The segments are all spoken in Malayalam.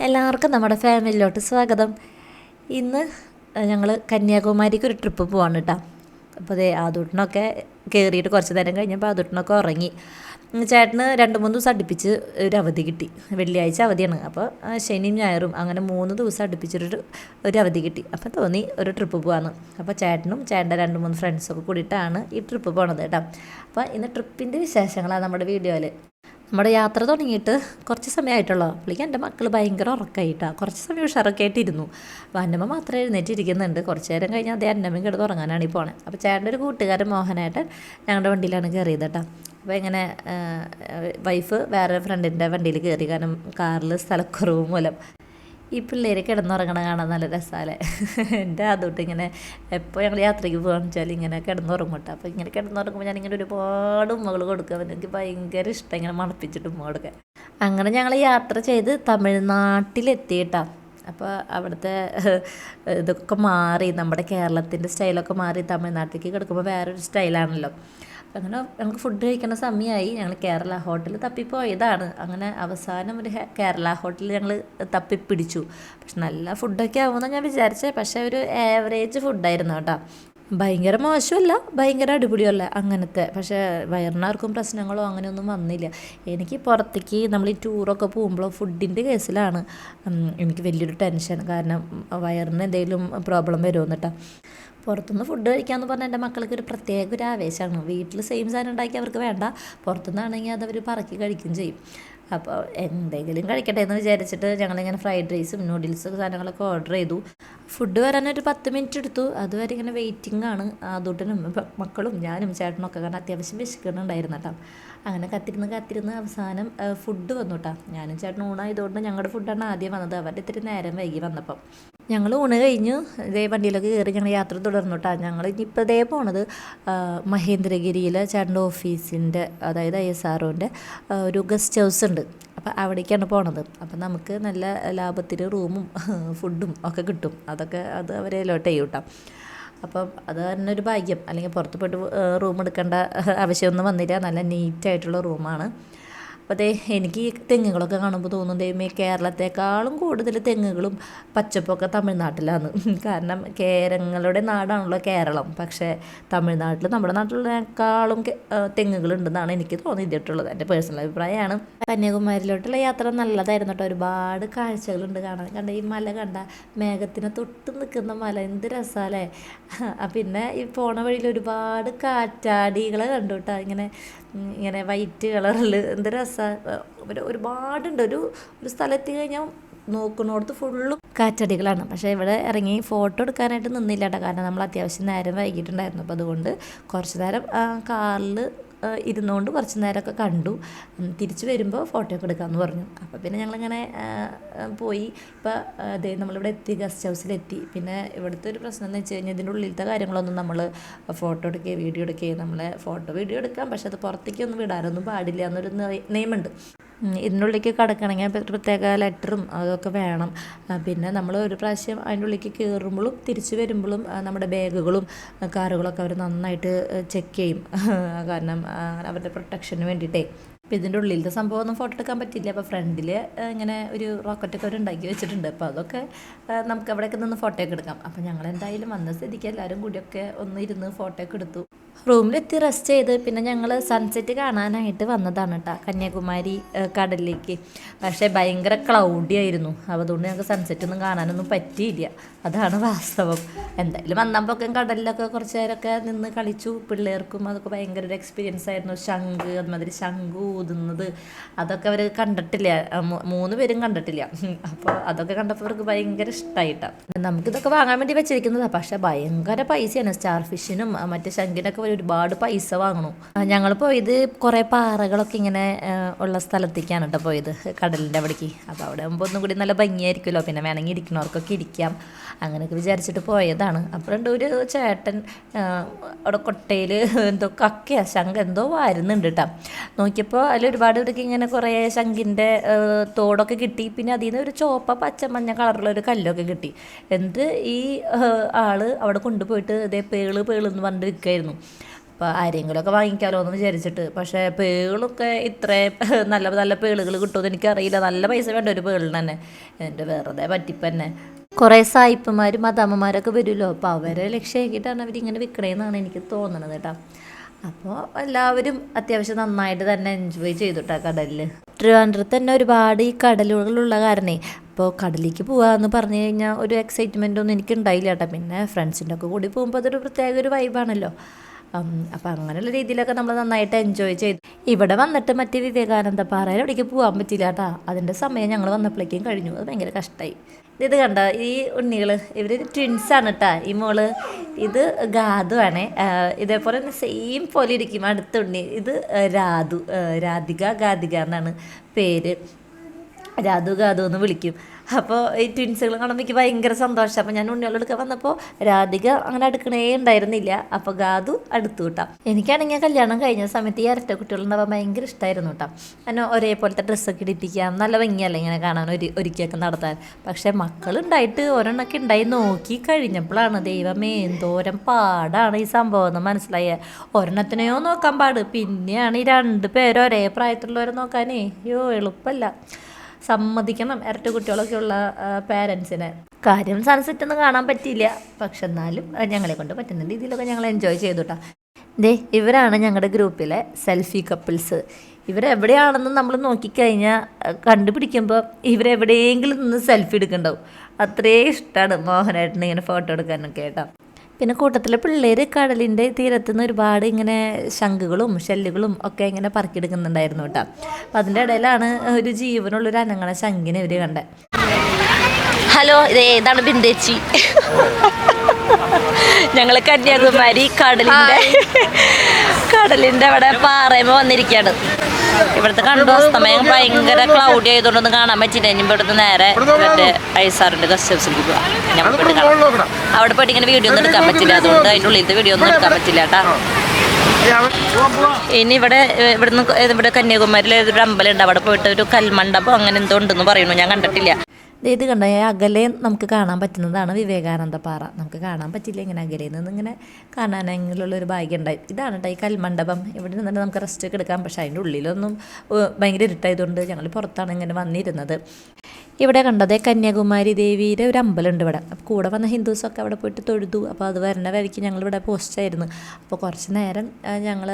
എല്ലാവർക്കും നമ്മുടെ ഫാമിലിയിലോട്ട് സ്വാഗതം. ഇന്ന് ഞങ്ങൾ കന്യാകുമാരിക്ക് ഒരു ട്രിപ്പ് പോവാണ് കേട്ടോ. അപ്പോൾ അതേ ആദൂട്ടിനൊക്കെ കയറിയിട്ട് കുറച്ച് നേരം കഴിഞ്ഞപ്പോൾ ആദൂട്ടിനൊക്കെ ഉറങ്ങി. ചേട്ടന് 2-3 ദിവസം അടുപ്പിച്ച് ഒരു അവധി കിട്ടി. വെള്ളിയാഴ്ച അവധിയാണ്. അപ്പോൾ ശനിയും ഞായറും അങ്ങനെ 3 ദിവസം അടുപ്പിച്ചൊരു അവധി കിട്ടി. അപ്പോൾ തോന്നി ഒരു ട്രിപ്പ് പോകാമെന്ന്. അപ്പോൾ ചേട്ടനും ചേട്ടൻ്റെ 2-3 ഫ്രണ്ട്സൊക്കെ കൂടിയിട്ടാണ് ഈ ട്രിപ്പ് പോണത് കേട്ടോ. അപ്പോൾ ഇന്ന് ട്രിപ്പിൻ്റെ വിശേഷങ്ങളാണ് നമ്മുടെ വീഡിയോയിൽ. നമ്മുടെ യാത്ര തുടങ്ങിയിട്ട് കുറച്ച് സമയമായിട്ടുള്ളൂ. അപ്പോഴേക്കും എൻ്റെ മക്കൾ ഭയങ്കര ഉറക്കമായിട്ടാണ്. കുറച്ച് സമയം ഉഷാറൊക്കെ ആയിട്ടിരുന്നു. അപ്പോൾ അന്നമ്മ മാത്രമേ എഴുന്നേറ്റിരിക്കുന്നുണ്ട്. കുറച്ച് നേരം കഴിഞ്ഞാൽ അതേ അന്നമ്മയും കിടന്ന് ഉറങ്ങാനാണ് ഈ പോണത്. അപ്പോൾ ചേട്ടൻ്റെ ഒരു കൂട്ടുകാരൻ മോഹനേട്ടൻ ഞങ്ങളുടെ വണ്ടിയിലാണ് കയറിയത് കേട്ടോ. അപ്പോൾ ഇങ്ങനെ വൈഫ് വേറെ ഫ്രണ്ടിൻ്റെ വണ്ടിയിൽ കയറി. കാരണം കാറിൽ സ്ഥലക്കുറവ് മൂലം. ഈ പിള്ളേർ കിടന്നുറങ്ങണ കാണാൻ നല്ല രസമല്ലേ. എൻ്റെ അതുകൊണ്ട് ഇങ്ങനെ എപ്പോൾ ഞങ്ങൾ യാത്രയ്ക്ക് പോകാന്ന് വെച്ചാൽ ഇങ്ങനെ കിടന്നുറങ്ങും കേട്ടോ. അപ്പോൾ ഇങ്ങനെ കിടന്നുറങ്ങുമ്പോൾ ഞാനിങ്ങനെ ഒരുപാട് ഉമ്മകൾ കൊടുക്കുക. എനിക്ക് ഭയങ്കര ഇഷ്ടം ഇങ്ങനെ മണപ്പിച്ചിട്ട് ഉമ്മ കൊടുക്കുക. അങ്ങനെ ഞങ്ങൾ യാത്ര ചെയ്ത് തമിഴ്നാട്ടിലെത്തിയിട്ടാണ്. അപ്പോൾ അവിടുത്തെ ഇതൊക്കെ മാറി, നമ്മുടെ കേരളത്തിൻ്റെ സ്റ്റൈലൊക്കെ മാറി തമിഴ്നാട്ടിലേക്ക് കിടക്കുമ്പോൾ വേറൊരു സ്റ്റൈലാണല്ലോ. അങ്ങനെ ഞങ്ങൾക്ക് ഫുഡ് കഴിക്കുന്ന സമയമായി. ഞങ്ങൾ കേരള ഹോട്ടൽ തപ്പിപ്പോയതാണ്. അങ്ങനെ അവസാനം ഒരു കേരള ഹോട്ടൽ ഞങ്ങൾ തപ്പിപ്പിടിച്ചു. പക്ഷെ നല്ല ഫുഡൊക്കെ ആവുമെന്നാണ് ഞാൻ വിചാരിച്ചത്. പക്ഷേ ഒരു ആവറേജ് ഫുഡായിരുന്നു കേട്ടോ. ഭയങ്കര മോശമല്ല, ഭയങ്കര അടിപൊളിയല്ല അങ്ങനത്തെ. പക്ഷേ വയറിനാർക്കും പ്രശ്നങ്ങളോ അങ്ങനെയൊന്നും വന്നില്ല. എനിക്ക് പുറത്തേക്ക് നമ്മൾ ഈ ടൂറൊക്കെ പോകുമ്പോൾ ഫുഡിൻ്റെ കേസിലാണ് എനിക്ക് വലിയൊരു ടെൻഷൻ. കാരണം വയറിന് എന്തെങ്കിലും പ്രോബ്ലം വരുമെന്ന് കേട്ടോ. പുറത്തുനിന്ന് ഫുഡ് കഴിക്കാമെന്ന് പറഞ്ഞാൽ എൻ്റെ മക്കൾക്ക് ഒരു പ്രത്യേക ഒരു ആവേശമാണ്. വീട്ടിൽ സെയിം സാധനം ഉണ്ടാക്കി അവർക്ക് വേണ്ട, പുറത്തുനിന്നാണെങ്കിൽ അതവർ പറക്കി കഴിക്കുകയും ചെയ്യും. അപ്പോൾ എന്തെങ്കിലും കഴിക്കട്ടെ എന്ന് വിചാരിച്ചിട്ട് ഞങ്ങളിങ്ങനെ ഫ്രൈഡ് റൈസും നൂഡിൽസും സാധനങ്ങളൊക്കെ ഓർഡർ ചെയ്തു. ഫുഡ് വരാനൊരു 10 മിനിറ്റ് എടുത്തു. അതുവരെ ഇങ്ങനെ വെയിറ്റിംഗ് ആണ്. ആദൂട്ടനും മക്കളും ഞാനും ചേട്ടനൊക്കെ. കാരണം അത്യാവശ്യം വിശക്കുന്നുണ്ടായിരുന്നു കേട്ടോ. അങ്ങനെ കാത്തിരുന്ന് അവസാനം ഫുഡ് വന്നു കേട്ടോ. ഞാനും ചേട്ടനും ഊണായതുകൊണ്ട് ഞങ്ങളുടെ ഫുഡാണ് ആദ്യം വന്നത്. അവരുടെ ഇത്തിരി നേരം വൈകി വന്നപ്പം ഞങ്ങൾ ഊണ് കഴിഞ്ഞു ഇതേ വണ്ടിയിലൊക്കെ കയറി ഞങ്ങൾ യാത്ര തുടർന്നു കേട്ടോ. ഞങ്ങൾ ഇനിയിപ്പോൾ ഇതേ പോണത് മഹേന്ദ്രഗിരിയിലെ ചേട്ടൻ്റെ ഓഫീസിൻ്റെ, അതായത് ISROൻ്റെ ഒരു ഗസ്റ്റ് ഹൗസ് ഉണ്ട്. അപ്പോൾ അവിടേക്കാണ് പോണത്. അപ്പം നമുക്ക് നല്ല ലാഭത്തിൽ റൂമും ഫുഡും ഒക്കെ കിട്ടും. അത് അവരെ ലോട്ട് ചെയ്യും കേട്ടോ. അപ്പം അത് തന്നെ ഒരു ഭാഗ്യം. അല്ലെങ്കിൽ പുറത്ത് പോയിട്ട് റൂം എടുക്കേണ്ട ആവശ്യമൊന്നും വന്നില്ല. നല്ല നീറ്റായിട്ടുള്ള റൂമാണ്. അപ്പോൾ അതേ എനിക്ക് ഈ തെങ്ങുകളൊക്കെ കാണുമ്പോൾ തോന്നും ദൈവമേ, കേരളത്തെക്കാളും കൂടുതൽ തെങ്ങുകളും പച്ചപ്പൊക്കെ തമിഴ്നാട്ടിലാണ്. കാരണം കേരങ്ങളുടെ നാടാണല്ലോ കേരളം. പക്ഷേ തമിഴ്നാട്ടിൽ നമ്മുടെ നാട്ടിലേക്കാളും തെങ്ങുകളുണ്ടെന്നാണ് എനിക്ക് തോന്നിയിട്ടുള്ളത്. എൻ്റെ പേഴ്സണൽ അഭിപ്രായമാണ്. കന്യാകുമാരിയിലോട്ടുള്ള യാത്ര നല്ലതായിരുന്നു കേട്ടോ. ഒരുപാട് കാഴ്ചകളുണ്ട് കാണാൻ. ഈ മല കണ്ട, മേഘത്തിന് തൊട്ട് നിൽക്കുന്ന മല, എന്ത് രസമല്ലേ. പിന്നെ ഈ പോണ വഴിയിൽ ഒരുപാട് കാറ്റാടികളെ കണ്ടു കേട്ടോ. ഇങ്ങനെ വൈറ്റ് കളറിൽ എന്ത് രസമാണ്. ഒരുപാടുണ്ട്. ഒരു സ്ഥലത്ത് കഴിഞ്ഞാൽ നോക്കുന്നിടത്ത് ഫുള്ളും കാറ്റടികളാണ്. പക്ഷേ ഇവിടെ ഇറങ്ങി ഫോട്ടോ എടുക്കാനായിട്ട് നിന്നില്ല കേട്ടോ. കാരണം നമ്മൾ അത്യാവശ്യം നേരം വൈകിട്ടുണ്ടായിരുന്നു. അപ്പോൾ അതുകൊണ്ട് കുറച്ച് നേരം കാറിൽ ഇരുന്നുകൊണ്ട് കുറച്ച് നേരമൊക്കെ കണ്ടു. തിരിച്ച് വരുമ്പോൾ ഫോട്ടോ ഒക്കെ എടുക്കാമെന്ന് പറഞ്ഞു. അപ്പോൾ പിന്നെ ഞങ്ങളിങ്ങനെ പോയി. ഇപ്പോൾ അതെ നമ്മളിവിടെ എത്തി, ഗസ്റ്റ് ഹൗസിലെത്തി. പിന്നെ ഇവിടുത്തെ ഒരു പ്രശ്നം എന്ന് വെച്ച് കഴിഞ്ഞാൽ ഇതിൻ്റെ ഉള്ളിലത്തെ കാര്യങ്ങളൊന്നും നമ്മൾ ഫോട്ടോ എടുക്കുകയോ വീഡിയോ എടുക്കുകയോ, നമ്മളെ വീഡിയോ എടുക്കാം, പക്ഷെ അത് പുറത്തേക്കൊന്നും വിടാനൊന്നും പാടില്ല എന്നൊരു നിയമമുണ്ട്. ഇതിനുള്ളിലേക്ക് കിടക്കണമെങ്കിൽ പ്രത്യേക ലെറ്ററും അതൊക്കെ വേണം. പിന്നെ നമ്മൾ ഒരു പ്രാവശ്യം അതിൻ്റെ ഉള്ളിലേക്ക് കയറുമ്പോഴും തിരിച്ച് വരുമ്പോഴും നമ്മുടെ ബാഗുകളും കാറുകളൊക്കെ അവർ നന്നായിട്ട് ചെക്ക് ചെയ്യും. കാരണം അവരുടെ പ്രൊട്ടക്ഷന് വേണ്ടിയിട്ടേ. അപ്പോൾ ഇതിൻ്റെ ഉള്ളിലത്തെ സംഭവമൊന്നും ഫോട്ടോ എടുക്കാൻ പറ്റില്ല. അപ്പോൾ ഫ്രണ്ടിൽ ഇങ്ങനെ ഒരു റോക്കറ്റൊക്കെ അവർ ഉണ്ടാക്കി വെച്ചിട്ടുണ്ട്. അപ്പോൾ അതൊക്കെ നമുക്ക് അവിടെയൊക്കെ നിന്ന് ഫോട്ടോ ഒക്കെ എടുക്കാം. അപ്പോൾ ഞങ്ങൾ എന്തായാലും വന്ന സ്ഥിതിക്ക് എല്ലാവരും കൂടിയൊക്കെ ഒന്ന് ഇരുന്ന് ഫോട്ടോ ഒക്കെ എടുത്തു. റൂമിലെത്തി റെസ്റ്റ് ചെയ്ത് പിന്നെ ഞങ്ങൾ സൺസെറ്റ് കാണാനായിട്ട് വന്നതാണ് കേട്ടോ കന്യാകുമാരി കടലിലേക്ക്. പക്ഷേ ഭയങ്കര ക്ലൗഡി ആയിരുന്നു. അതുകൊണ്ട് ഞങ്ങൾക്ക് സൺസെറ്റ് ഒന്നും കാണാനൊന്നും പറ്റിയില്ല. അതാണ് വാസ്തവം. എന്തായാലും വന്നപ്പോഴൊക്കെ കടലിലൊക്കെ കുറച്ച് നേരമൊക്കെ നിന്ന് കളിച്ചു. പിള്ളേർക്കും അതൊക്കെ ഭയങ്കര ഒരു എക്സ്പീരിയൻസ് ആയിരുന്നു. അതുമാതിരി ശംഖ് ഊതുന്നത് അതൊക്കെ അവർ കണ്ടിട്ടില്ല. 3 പേരും കണ്ടിട്ടില്ല. അപ്പോൾ അതൊക്കെ കണ്ടപ്പോൾ അവർക്ക് ഭയങ്കര ഇഷ്ടമായിട്ടാണ്. നമുക്കിതൊക്കെ വാങ്ങാൻ വേണ്ടി വെച്ചിരിക്കുന്നതാണ്. പക്ഷേ ഭയങ്കര പൈസയാണ്. സ്റ്റാർ ഫിഷിനും മറ്റേ ശംഖിനൊക്കെ ഒരുപാട് പൈസ വാങ്ങണു. ഞങ്ങൾ പോയത് കുറേ പാറകളൊക്കെ ഇങ്ങനെ ഉള്ള സ്ഥലത്തേക്കാണ് കേട്ടോ പോയത്, കടലിൻ്റെ അവിടേക്ക്. അപ്പോൾ അവിടെ ആകുമ്പോൾ ഒന്നും കൂടി നല്ല ഭംഗിയായിരിക്കുമല്ലോ. പിന്നെ വേണമെങ്കിൽ ഇരിക്കുന്നവർക്കൊക്കെ ഇരിക്കാം. അങ്ങനെയൊക്കെ വിചാരിച്ചിട്ട് പോയതാണ്. അപ്പോഴുണ്ട് ഒരു ചേട്ടൻ അവിടെ കൊട്ടയിൽ എന്തോ കക്കയാ ശംഖ് എന്തോ വാരുന്നുണ്ട് കേട്ടോ. നോക്കിയപ്പോൾ അതിൽ ഒരുപാട് ഇവിടേക്ക് ഇങ്ങനെ കുറേ ശംഖിൻ്റെ തോടൊക്കെ കിട്ടി. പിന്നെ അതിൽ നിന്ന് ഒരു ചുവപ്പ പച്ച മഞ്ഞ കളറുള്ള ഒരു കല്ലൊക്കെ കിട്ടി. എന്നിട്ട് ഈ ആള് അവിടെ കൊണ്ടുപോയിട്ട് ഇതേ പേള് എന്ന് പറഞ്ഞിട്ട് വിൽക്കുമായിരുന്നു. അപ്പോൾ ആരെങ്കിലുമൊക്കെ വാങ്ങിക്കാമല്ലോ എന്ന് വിചാരിച്ചിട്ട്. പക്ഷേ പേളൊക്കെ ഇത്രയും നല്ല നല്ല പേളുകൾ കിട്ടുമെന്ന് എനിക്കറിയില്ല. നല്ല പൈസ വേണ്ട ഒരു പേളിന് തന്നെ. എൻ്റെ വെറുതെ പറ്റിപ്പ് തന്നെ. കുറേ സായിപ്പന്മാരും മദാമ്മമാരൊക്കെ വരുമല്ലോ, അപ്പോൾ അവരെ ലക്ഷ്യമാക്കിയിട്ടാണ് അവരിങ്ങനെ വിൽക്കണേന്നാണ് എനിക്ക് തോന്നണത് കേട്ടോ. അപ്പോൾ എല്ലാവരും അത്യാവശ്യം നന്നായിട്ട് തന്നെ എൻജോയ് ചെയ്തുട്ടാ കടലിൽ. ട്രിവാൻഡ്രത്ത് തന്നെ ഒരുപാട് ഈ കടലുകളുള്ള കാരണേ അപ്പോൾ കടലിലേക്ക് പോകാമെന്ന് പറഞ്ഞു കഴിഞ്ഞാൽ ഒരു എക്സൈറ്റ്മെൻ്റ് ഒന്നും എനിക്ക് ഉണ്ടായില്ല കേട്ടോ. പിന്നെ ഫ്രണ്ട്സിൻ്റെ ഒക്കെ കൂടി പോകുമ്പോൾ അതൊരു പ്രത്യേക ഒരു വൈബാണല്ലോ. അപ്പം അങ്ങനെയുള്ള രീതിയിലൊക്കെ നമ്മൾ നന്നായിട്ട് എൻജോയ് ചെയ്തു. ഇവിടെ വന്നിട്ട് മറ്റേ വിവേകാനന്ദ പാറയിൽ എവിടേക്ക് പോകാൻ പറ്റില്ല കേട്ടോ. അതിൻ്റെ സമയം ഞങ്ങൾ വന്നപ്പോഴേക്കും കഴിഞ്ഞു. അത് ഭയങ്കര കഷ്ടമായി. ഇത് കണ്ട ഈ ഉണ്ണികൾ, ഇവർ ട്വിൻസാണ് കേട്ടോ. ഈ മോള് ഇത് ഗാദു ആണ്. ഇതേപോലെ തന്നെ സെയിം പോലെ ഇരിക്കും അടുത്ത ഉണ്ണി. ഇത് രാധിക ഗാധിക എന്നാണ് പേര്. ഗാദു എന്ന് വിളിക്കും. അപ്പോൾ ഈ ട്വിൻസുകൾ കാണുമ്പോൾ എനിക്ക് ഭയങ്കര സന്തോഷം. അപ്പോൾ ഞാൻ ഉണ്ണികളെടുക്കാൻ വന്നപ്പോൾ രാധിക അങ്ങനെ അടുക്കണേ ഉണ്ടായിരുന്നില്ല. അപ്പോൾ ഗാദു അടുത്തു കേട്ടോ. എനിക്കാണെങ്കിൽ കല്യാണം കഴിഞ്ഞ സമയത്ത് ഈ ഇരട്ട കുട്ടികളുണ്ടാവാൻ ഭയങ്കര ഇഷ്ടമായിരുന്നു കേട്ടോ. അങ്ങനെ ഒരേപോലത്തെ ഡ്രസ്സൊക്കെ ഇടിപ്പിക്കാം, നല്ല ഭംഗിയല്ലേ ഇങ്ങനെ കാണാൻ ഒരുക്കിയൊക്കെ നടത്താൻ. പക്ഷേ മക്കളുണ്ടായിട്ട് ഒരെണ്ണമൊക്കെ ഉണ്ടായി നോക്കി കഴിഞ്ഞപ്പോഴാണ് ദൈവമേ എന്തോരം പാടാണ് ഈ സംഭവം എന്ന് മനസ്സിലായേ. ഒരെണ്ണത്തിനെയോ നോക്കാൻ പാട്, പിന്നെയാണ് ഈ 2 പേരും ഒരേ പ്രായത്തിലുള്ളവരെ നോക്കാനേ എളുപ്പമല്ല. സമ്മതിക്കണം ഇരട്ട കുട്ടികളൊക്കെ ഉള്ള പേരൻസിനെ. കാര്യം സൺസെറ്റ് ഒന്നും കാണാൻ പറ്റിയില്ല, പക്ഷെ എന്നാലും ഞങ്ങളെ കൊണ്ട് പറ്റുന്ന രീതിയിലൊക്കെ ഞങ്ങൾ എൻജോയ് ചെയ്തു കേട്ടോ. ഇവരാണ് ഞങ്ങളുടെ ഗ്രൂപ്പിലെ സെൽഫി കപ്പിൾസ്. ഇവരെവിടെയാണെന്ന് നമ്മൾ നോക്കിക്കഴിഞ്ഞാൽ കണ്ടുപിടിക്കുമ്പോൾ ഇവരെവിടെയെങ്കിലും നിന്ന് സെൽഫി എടുക്കണ്ടാവും. അത്രയും ഇഷ്ടമാണ് മോഹനേട്ടന് ഇങ്ങനെ ഫോട്ടോ എടുക്കാനൊക്കെ കേട്ടോ. പിന്നെ കൂട്ടത്തിലെ പിള്ളേർ കടലിൻ്റെ തീരത്തുനിന്ന് ഒരുപാട് ഇങ്ങനെ ശംഖുകളും ഷെല്ലുകളും ഒക്കെ ഇങ്ങനെ പറക്കിയെടുക്കുന്നുണ്ടായിരുന്നു കേട്ടോ. അപ്പം അതിൻ്റെ ഇടയിലാണ് ഒരു ജീവനുള്ളൊരു അനങ്ങണ ശംഖിനെ ഇവർ കണ്ടത്. ഹലോ, ഇതാണ് ബിന്ദേച്ചി. ഞങ്ങൾ കന്യാകുമാരി കടലിൻ്റെ അവിടെ പാറയുമ്പോൾ വന്നിരിക്കുകയാണ്. ഇവിടുത്തെ കണ്ടു അസ്തമയം ഭയങ്കര ക്ലൗഡി ആയതുകൊണ്ടൊന്നും കാണാൻ പറ്റില്ല. ഇനി ഇവിടുത്തെ നേരെ മറ്റേ ഐസാറിൻ്റെ ഗസ്റ്റ് ഹൗസിലേക്ക് പോവാം. ഞങ്ങൾ പോയിട്ട് കാണാം. അവിടെ പോയിട്ട് ഇങ്ങനെ വീഡിയോ ഒന്നും എടുക്കാൻ പറ്റില്ല, അതുകൊണ്ട് അതിൻ്റെ ഉള്ളിലത്തെ വീഡിയോ ഒന്നും എടുക്കാൻ പറ്റില്ല കേട്ടോ. ഇനി ഇവിടെ കന്യാകുമാരിയിൽ ഒരു അമ്പലമുണ്ട്, അവിടെ പോയിട്ട് ഒരു കൽമണ്ഡപം അങ്ങനെ എന്തോ ഉണ്ടെന്ന് പറയുന്നു. ഞാൻ കണ്ടിട്ടില്ല. ഇത് കണ്ട അകലെ നമുക്ക് കാണാൻ പറ്റുന്നതാണ് വിവേകാനന്ദ പാറ. നമുക്ക് കാണാൻ പറ്റില്ല, ഇങ്ങനെ അകലെ നിന്ന് ഇങ്ങനെ കാണാനെങ്കിലുള്ളൊരു ഭാഗ്യം ഉണ്ടായി. ഇതാണ് കേട്ടോ ഈ കൽമണ്ഡപം. ഇവിടെ നിന്നിട്ട് നമുക്ക് റെസ്റ്റ് ഒക്കെ എടുക്കാം. പക്ഷേ അതിൻ്റെ ഉള്ളിലൊന്നും ഭയങ്കര ഇരുട്ടായതുകൊണ്ട് ഞങ്ങൾ പുറത്താണ് ഇങ്ങനെ വന്നിരുന്നത്. ഇവിടെ കണ്ടതേ കന്യാകുമാരി ദേവിയുടെ ഒരു അമ്പലമുണ്ട് ഇവിടെ. അപ്പോൾ കൂടെ വന്ന ഹിന്ദുസൊക്കെ അവിടെ പോയിട്ട് തൊഴുതു. അപ്പോൾ അത് വരണ വഴിക്ക് ഞങ്ങളിവിടെ പോസ്റ്റായിരുന്നു. അപ്പോൾ കുറച്ച് നേരം ഞങ്ങൾ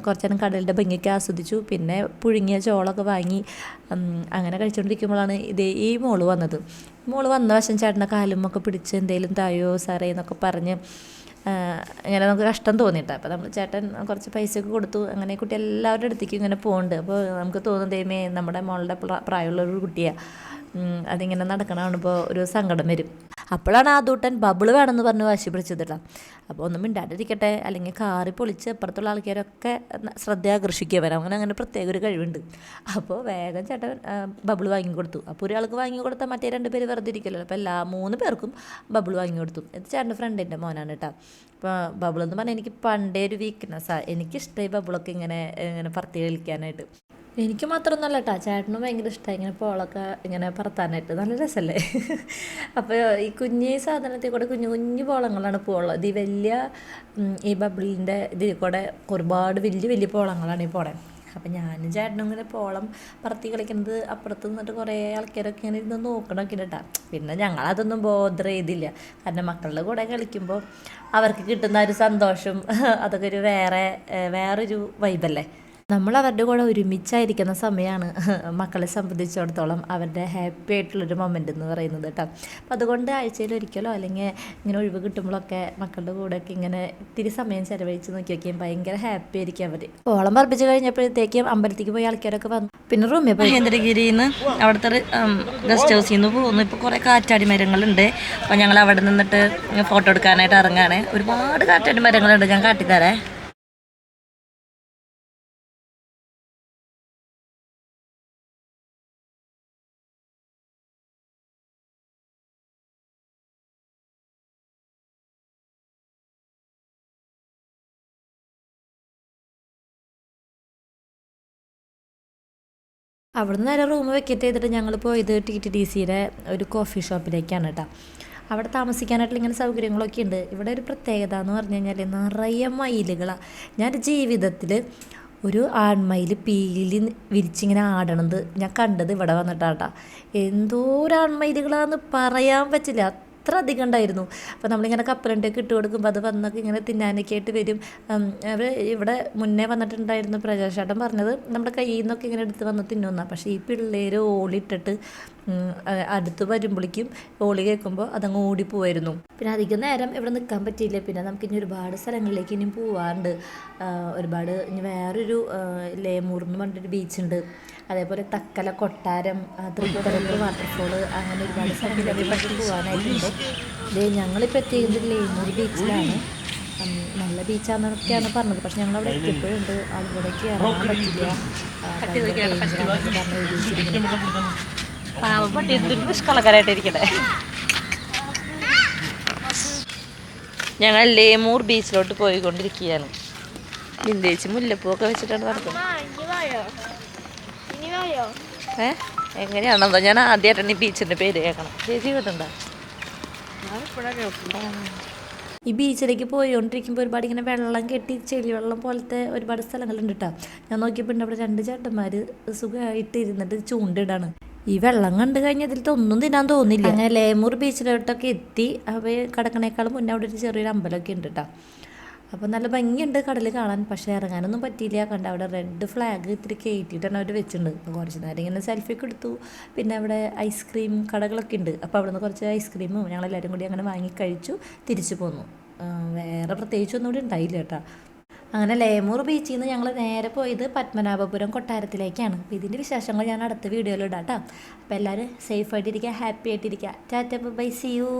കുറച്ച് നേരം കടലിൻ്റെ ഭംഗിയൊക്കെ ആസ്വദിച്ചു. പിന്നെ പുഴുങ്ങിയ ചോളൊക്കെ വാങ്ങി അങ്ങനെ കഴിച്ചുകൊണ്ടിരിക്കുമ്പോഴാണ് ഈ മോള് വന്നത്. മോള് വന്ന വശം ചേട്ടൻ്റെ കാലുമൊക്കെ പിടിച്ച് എന്തേലും തായോ സാറേ എന്നൊക്കെ പറഞ്ഞ് ഇങ്ങനെ നമുക്ക് കഷ്ടം തോന്നിയിട്ട്. അപ്പോൾ നമ്മൾ ചേട്ടൻ കുറച്ച് പൈസയൊക്കെ കൊടുത്തു. അങ്ങനെ കുട്ടി എല്ലാവരുടെ അടുത്തേക്കും ഇങ്ങനെ പോകുന്നുണ്ട്. അപ്പോൾ നമുക്ക് തോന്നും ദൈവമേ നമ്മുടെ മോളുടെ പ്രായമുള്ളൊരു കുട്ടിയാണ്, അതിങ്ങനെ നടക്കണമാണിപ്പോൾ ഒരു സങ്കടം വരും. അപ്പോഴാണ് ആദൂട്ടൻ ബബിൾ വേണമെന്ന് പറഞ്ഞ് വാശി പിടിച്ചതില്ല. അപ്പോൾ ഒന്നും മിണ്ടാണ്ടിരിക്കട്ടെ, അല്ലെങ്കിൽ കാറി പൊളിച്ച് അപ്പുറത്തുള്ള ആൾക്കാരൊക്കെ ശ്രദ്ധ ആകർഷിക്കുക വരാം. അങ്ങനെ പ്രത്യേക ഒരു കഴിവുണ്ട്. അപ്പോൾ വേഗം ചേട്ടൻ ബബിൾ വാങ്ങിക്കൊടുത്തു. അപ്പോൾ ഒരാൾക്ക് വാങ്ങിക്കൊടുത്താൽ മറ്റേ 2 പേര് വെറുതെ ഇരിക്കല്ലോ. അപ്പോൾ 3 പേർക്കും ബബിൾ വാങ്ങിക്കൊടുത്തു. ഇത് ചേട്ടൻ്റെ ഫ്രണ്ടിൻ്റെ മോനാണ് കേട്ടോ. അപ്പോൾ ബബിൾ എന്ന് പറഞ്ഞാൽ എനിക്ക് പണ്ടേ ഒരു വീക്ക്നെസ്സാണ്. എനിക്കിഷ്ടമായി ബബിളൊക്കെ ഇങ്ങനെ പറത്തി കളിക്കാനായിട്ട്. എനിക്ക് മാത്രമൊന്നുമല്ല കേട്ടോ, ചേട്ടനും ഭയങ്കര ഇഷ്ടമായി ഇങ്ങനെ പോളൊക്കെ ഇങ്ങനെ പറത്താനായിട്ട്. നല്ല രസമല്ലേ? അപ്പോൾ ഈ കുഞ്ഞി സാധനത്തിൽ കൂടെ കുഞ്ഞു കുഞ്ഞു പോളങ്ങളാണ് പോളത്. ഈ വലിയ ഈ ബബിളിൻ്റെ ഇതിൽ കൂടെ ഒരുപാട് വലിയ പോളങ്ങളാണ് ഈ പോളൻ. അപ്പം ഞാനും ചേട്ടനും ഇങ്ങനെ പോളം പറത്തി കളിക്കുന്നത് അപ്പുറത്ത് നിന്നിട്ട് കുറേ ആൾക്കാരൊക്കെ ഇങ്ങനെ ഇരുന്ന് നോക്കണമൊക്കെ കേട്ടോ. പിന്നെ ഞങ്ങളതൊന്നും ബോധർ ചെയ്തില്ല. കാരണം മക്കളുടെ കൂടെ കളിക്കുമ്പോൾ അവർക്ക് കിട്ടുന്ന ഒരു സന്തോഷം അതൊക്കെ ഒരു വേറൊരു വൈബല്ലേ. നമ്മൾ അവരുടെ കൂടെ ഒരുമിച്ചായിരിക്കുന്ന സമയമാണ് മക്കളെ സംബന്ധിച്ചിടത്തോളം അവരുടെ ഹാപ്പി ആയിട്ടുള്ളൊരു മൊമെൻ്റ് എന്ന് പറയുന്നത് കേട്ടോ. അപ്പം അതുകൊണ്ട് ആഴ്ചയിൽ ഒരിക്കലോ അല്ലെങ്കിൽ ഇങ്ങനെ ഒഴിവ് കിട്ടുമ്പോഴൊക്കെ മക്കളുടെ കൂടെയൊക്കെ ഇങ്ങനെ ഇത്തിരി സമയം ചിലവഴിച്ച് നോക്കിയൊക്കെയും ഭയങ്കര ഹാപ്പി ആയിരിക്കും അവർ. ഓളം പറപ്പിച്ച് കഴിഞ്ഞപ്പോഴത്തേക്കും അമ്പലത്തേക്ക് പോയി ആൾക്കാരൊക്കെ വന്നു. പിന്നെ റൂമിൽ പോയി മഹേന്ദ്രഗിരിയിൽ നിന്ന് അവിടുത്തെ ഗസ്റ്റ് ഹൗസിൽ നിന്ന് പോകുന്നു. ഇപ്പോൾ കുറേ കാറ്റാടി മരങ്ങളുണ്ട്. അപ്പോൾ ഞങ്ങൾ അവിടെ നിന്നിട്ട് ഫോട്ടോ എടുക്കാനായിട്ട് ഇറങ്ങുകയാണ്. ഒരുപാട് കാറ്റാടി മരങ്ങളുണ്ട്, ഞാൻ കാട്ടിത്തരേ. അവിടുന്ന് നേരെ റൂം വെക്കറ്റ് ചെയ്തിട്ട് ഞങ്ങൾ പോയത് TTDCയുടെ ഒരു കോഫി ഷോപ്പിലേക്കാണ് കേട്ടോ. അവിടെ താമസിക്കാനായിട്ടുള്ള ഇങ്ങനെ സൗകര്യങ്ങളൊക്കെ ഉണ്ട്. ഇവിടെ ഒരു പ്രത്യേകത എന്ന് പറഞ്ഞു കഴിഞ്ഞാൽ നിറയെ മയിലുകളാണ്. ഞാൻ ജീവിതത്തിൽ ഒരു ആൺമയിൽ പീലി വിരിച്ചിങ്ങനെ ആടണത് ഞാൻ കണ്ടത് ഇവിടെ വന്നിട്ടാട്ടാ. എന്തോ ഒരു ആൺമയിലുകളാന്ന് പറയാൻ പറ്റില്ല, അത്ര അധികം ഉണ്ടായിരുന്നു. അപ്പോൾ നമ്മളിങ്ങനെ കപ്പലണ്ടിയൊക്കെ ഇട്ട് കൊടുക്കുമ്പോൾ അത് വന്നൊക്കെ ഇങ്ങനെ തിന്നാനൊക്കെ ആയിട്ട് വരും. അവർ ഇവിടെ മുന്നേ വന്നിട്ടുണ്ടായിരുന്നു പ്രജാശേട്ടൻ പറഞ്ഞത് നമ്മുടെ കയ്യിൽ നിന്നൊക്കെ ഇങ്ങനെ എടുത്ത് വന്ന് തിന്നുന്ന. പക്ഷേ ഈ പിള്ളേർ ഓളിട്ടിട്ട് അടുത്ത് വരുമ്പോഴേക്കും ഓളി കേൾക്കുമ്പോൾ അതങ്ങ് ഓടിപ്പോവായിരുന്നു. പിന്നെ അധികം നേരം ഇവിടെ നിൽക്കാൻ പറ്റിയില്ല. പിന്നെ നമുക്കിനി ഒരുപാട് സ്ഥലങ്ങളിലേക്ക് ഇനിയും പോവാറുണ്ട്. ഒരുപാട് ഇനി വേറൊരു ലേമൂർ എന്ന് പറഞ്ഞിട്ടൊരു ബീച്ചുണ്ട്. അതേപോലെ തക്കല കൊട്ടാരം, തൃപ്പൂണിത്തുറ വാട്ടർഫോള്, അങ്ങനെ ഒരുപാട് സ്ഥലങ്ങളിലേക്ക് പോകാനായിട്ടുണ്ട്. ഞങ്ങളിപ്പോൾ എത്തിയത് ലേമൂർ ബീച്ചിലാണ്. നല്ല ബീച്ചാണെന്നൊക്കെയാണ് പറഞ്ഞത്. പക്ഷെ ഞങ്ങളവിടെ എത്തിയപ്പോഴുണ്ട് അതിലൂടെയൊക്കെ ഇറങ്ങാൻ പറ്റില്ല, നിഷ്കളങ്കരായിട്ടിരിക്കട്ടെ. ഞങ്ങൾ ലേമൂർ ബീച്ചിലോട്ട് പോയിക്കൊണ്ടിരിക്കുകയാണ്. ബിന്ദേച്ചി മുല്ലപ്പൂവൊക്കെ വെച്ചിട്ടാണ് നടക്കുന്നത്. എങ്ങനെയാണെന്നോ ഞാൻ ആദ്യമായിട്ടാണ് ഈ ബീച്ചിൻ്റെ പേര് കേൾക്കണം. ചേച്ചി കേട്ടുണ്ടോ? ഈ ബീച്ചിലേക്ക് പോയിക്കൊണ്ടിരിക്കുമ്പോൾ ഒരുപാട് ഇങ്ങനെ വെള്ളം കെട്ടി ചെളി വെള്ളം പോലത്തെ ഒരുപാട് സ്ഥലങ്ങളുണ്ട് കേട്ടോ. ഞാൻ നോക്കിയപ്പോൾ അവിടെ 2 ചേട്ടന്മാർ സുഖമായിട്ട് ഇരുന്നിട്ട് ചൂണ്ടിടാണ്. ഈ വെള്ളം കണ്ടു കഴിഞ്ഞാൽ ഇതിലത്തെ ഒന്നും തിന്നാൻ തോന്നില്ല. അങ്ങനെ ലേമൂർ ബീച്ചിലോട്ടൊക്കെ എത്തി. അവ കിടക്കണേക്കാളും മുന്നേ അവിടെ ഒരു ചെറിയൊരു അമ്പലമൊക്കെ ഉണ്ട് കേട്ടോ. അപ്പോൾ നല്ല ഭംഗിയുണ്ട് കടൽ കാണാൻ. പക്ഷേ ഇറങ്ങാനൊന്നും പറ്റിയില്ല. കണ്ട അവിടെ റെഡ് ഫ്ലാഗ് ഇത്തിരി കയറ്റിയിട്ടാണ് അവർ വെച്ചിട്ടുണ്ട്. അപ്പോൾ കുറച്ച് നേരം ഇങ്ങനെ സെൽഫിയൊക്കെ എടുത്തു. പിന്നെ അവിടെ ഐസ്ക്രീം കടകളൊക്കെ ഉണ്ട്. അപ്പോൾ അവിടെ നിന്ന് കുറച്ച് ഐസ്ക്രീമും ഞങ്ങളെല്ലാവരും കൂടി അങ്ങനെ വാങ്ങി കഴിച്ചു തിരിച്ചു പോന്നു. വേറെ പ്രത്യേകിച്ചൊന്നും ഇവിടെ ഉണ്ടായില്ല കേട്ടോ. അങ്ങനെ ലേമൂർ ബീച്ചിൽ നിന്ന് ഞങ്ങൾ നേരെ പോയത് പത്മനാഭപുരം കൊട്ടാരത്തിലേക്കാണ്. അപ്പോൾ ഇതിൻ്റെ വിശേഷങ്ങൾ ഞാൻ അടുത്ത വീഡിയോയിൽ ഇടാം കേട്ടോ. അപ്പോൾ എല്ലാവരും സേഫായിട്ടിരിക്കുക, ഹാപ്പി ആയിട്ടിരിക്കുക. Tata bye, see U.